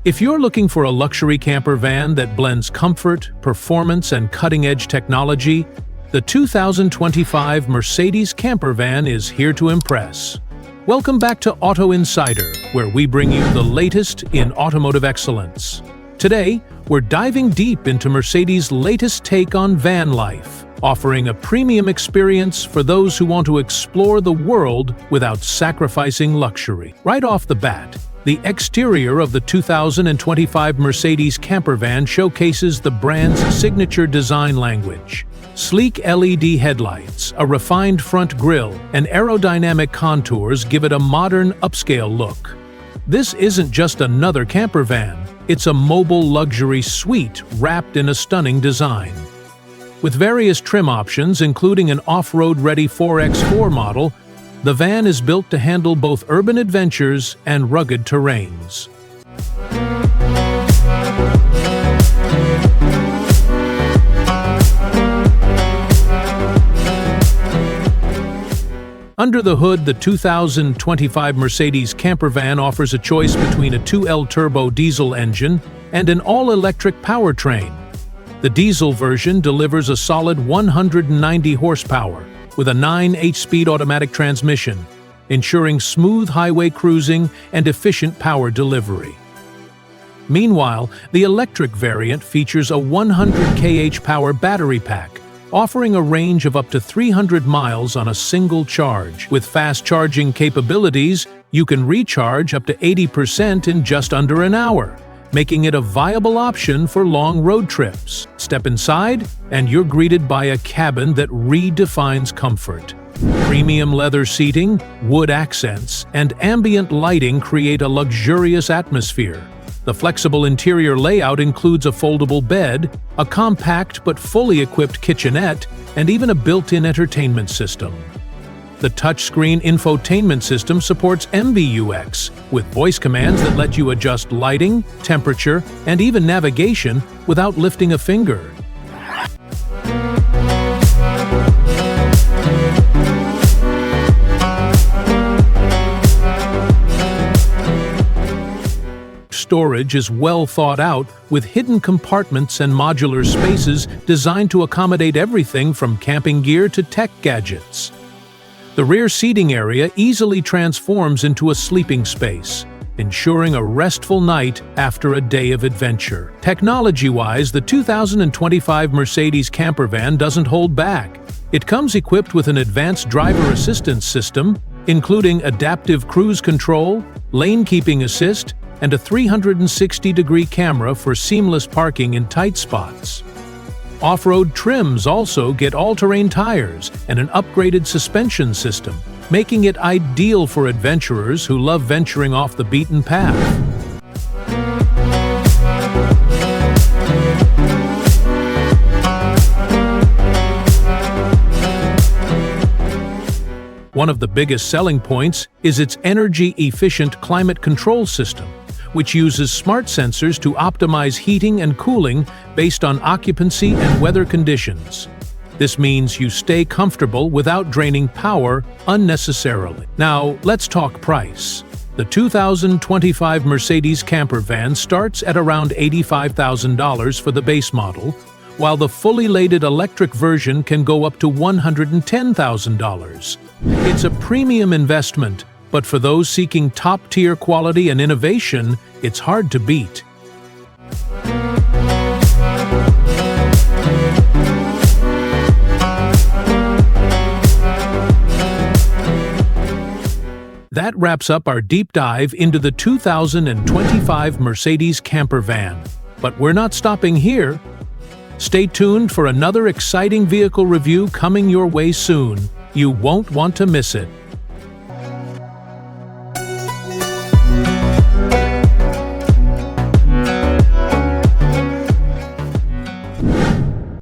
If you're looking for a luxury camper van that blends comfort, performance, and cutting-edge technology, the 2025 Mercedes camper van is here to impress. Welcome back to Auto Insider, where we bring you the latest in automotive excellence. Today, we're diving deep into Mercedes' latest take on van life, offering a premium experience for those who want to explore the world without sacrificing luxury. Right off the bat, the exterior of the 2025 Mercedes camper van showcases the brand's signature design language. Sleek LED headlights, a refined front grille, and aerodynamic contours give it a modern, upscale look. This isn't just another camper van, it's a mobile luxury suite wrapped in a stunning design. With various trim options, including an off-road ready 4x4 model, the van is built to handle both urban adventures and rugged terrains. Under the hood, the 2025 Mercedes camper van offers a choice between a 2L turbo diesel engine and an all-electric powertrain. The diesel version delivers a solid 190 horsepower, with a 9-speed automatic transmission, ensuring smooth highway cruising and efficient power delivery. Meanwhile, the electric variant features a 100 kh power battery pack, offering a range of up to 300 miles on a single charge. With fast charging capabilities, you can recharge up to 80% in just under an hour, making it a viable option for long road trips. Step inside, and you're greeted by a cabin that redefines comfort. Premium leather seating, wood accents, and ambient lighting create a luxurious atmosphere. The flexible interior layout includes a foldable bed, a compact but fully equipped kitchenette, and even a built-in entertainment system. The touchscreen infotainment system supports MBUX, with voice commands that let you adjust lighting, temperature, and even navigation without lifting a finger. Storage is well thought out, with hidden compartments and modular spaces designed to accommodate everything from camping gear to tech gadgets. The rear seating area easily transforms into a sleeping space, ensuring a restful night after a day of adventure. Technology-wise, the 2025 Mercedes camper van doesn't hold back. It comes equipped with an advanced driver assistance system, including adaptive cruise control, lane keeping assist, and a 360-degree camera for seamless parking in tight spots. Off-road trims also get all-terrain tires and an upgraded suspension system, making it ideal for adventurers who love venturing off the beaten path. One of the biggest selling points is its energy-efficient climate control system, which uses smart sensors to optimize heating and cooling based on occupancy and weather conditions. This means you stay comfortable without draining power unnecessarily. Now, let's talk price. The 2025 Mercedes camper van starts at around $85,000 for the base model, while the fully loaded electric version can go up to $110,000. It's a premium investment, but for those seeking top-tier quality and innovation, it's hard to beat. That wraps up our deep dive into the 2025 Mercedes camper van. But we're not stopping here. Stay tuned for another exciting vehicle review coming your way soon. You won't want to miss it.